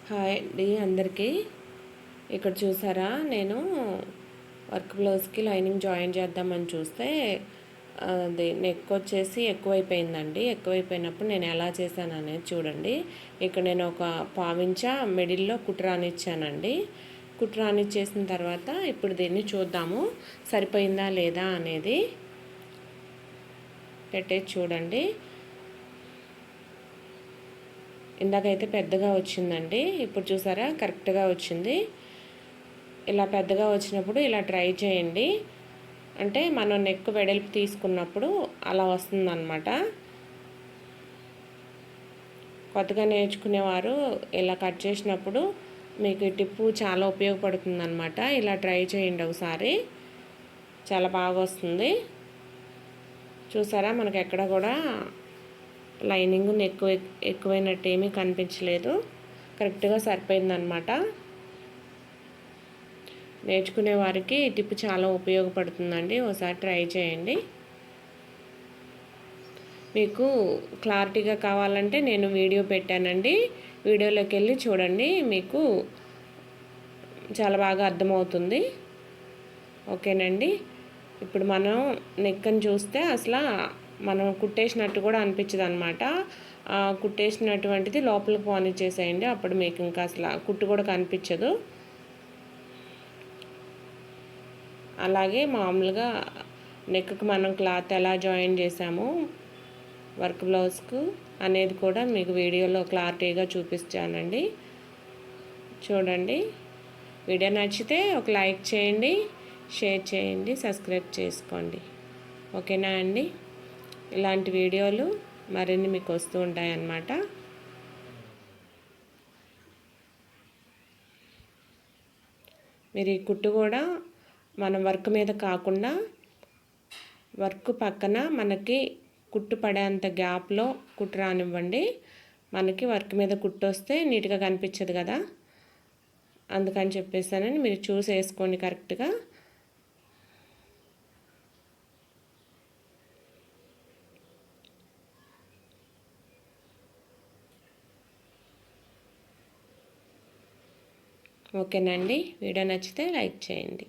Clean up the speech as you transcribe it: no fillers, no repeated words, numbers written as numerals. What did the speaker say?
Hi అండి అందరికీ. ఇక్కడ చూసారా, నేను వర్క్ బ్లౌజ్కి లైనింగ్ జాయిన్ చేద్దామని చూస్తే అది నెక్ వచ్చేసి ఎక్కువైపోయిందండి. ఎక్కువైపోయినప్పుడు నేను ఎలా చేశాను అనేది చూడండి. ఇక్కడ నేను ఒక పావించ మిడిల్లో కుట్రానిచ్చానండి. కుట్రానిచ్చేసిన తర్వాత ఇప్పుడు దీన్ని చూద్దాము సరిపోయిందా లేదా అనేది. పెట్టేసి చూడండి. ఇందాకైతే పెద్దగా వచ్చిందండి, ఇప్పుడు చూసారా కరెక్ట్గా వచ్చింది. ఇలా పెద్దగా వచ్చినప్పుడు ఇలా ట్రై చేయండి. అంటే మనం నెక్ వెడల్పు తీసుకున్నప్పుడు అలా వస్తుందన్నమాట. కొత్తగా నేర్చుకునేవారు ఇలా కట్ చేసినప్పుడు మీకు ఈ టిప్పు చాలా ఉపయోగపడుతుందన్నమాట. ఇలా ట్రై చేయండి ఒకసారి, చాలా బాగా వస్తుంది. చూసారా, మనకు ఎక్కడ కూడా లైనింగ్ ఎక్కువైనట్టు ఏమీ కనిపించలేదు. కరెక్ట్గా సరిపోయిందనమాట. నేర్చుకునే వారికి ఈ టిప్ చాలా ఉపయోగపడుతుందండి. ఒకసారి ట్రై చేయండి. మీకు క్లారిటీగా కావాలంటే నేను వీడియో పెట్టానండి, వీడియోలోకి వెళ్ళి చూడండి, మీకు చాలా బాగా అర్థమవుతుంది. ఓకేనండి. ఇప్పుడు మనం నెక్కని చూస్తే అసలు మనం కుట్టేసినట్టు కూడా అనిపించదు అనమాట. కుట్టేసినటువంటిది లోపలికి పోనిచ్చేసేయండి, అప్పుడు మీకు ఇంకా అసలు కుట్టు కూడా కనిపించదు. అలాగే మామూలుగా నెక్కి మనం క్లాత్ ఎలా జాయిన్ చేసాము వర్క్ బ్లౌజ్కు అనేది కూడా మీకు వీడియోలో క్లారిటీగా చూపిస్తానండి. చూడండి. వీడియో నచ్చితే ఒక లైక్ చేయండి, షేర్ చేయండి, సబ్స్క్రైబ్ చేసుకోండి. ఓకేనా అండి. ఇలాంటి వీడియోలు మరిన్ని మీకు వస్తూ ఉంటాయన్నమాట. మీరు ఈ కుట్టు కూడా మనం వర్క్ మీద కాకుండా వర్క్ పక్కన మనకి కుట్టు పడేంత గ్యాప్లో కుట్టు రానివ్వండి. మనకి వర్క్ మీద కుట్టు వస్తే నీట్గా కనిపించదు కదా, అందుకని చెప్పేసానని మీరు చూసి వేసుకోండి కరెక్ట్గా. ఓకేనండి. వీడియో నచ్చితే లైక్ చేయండి.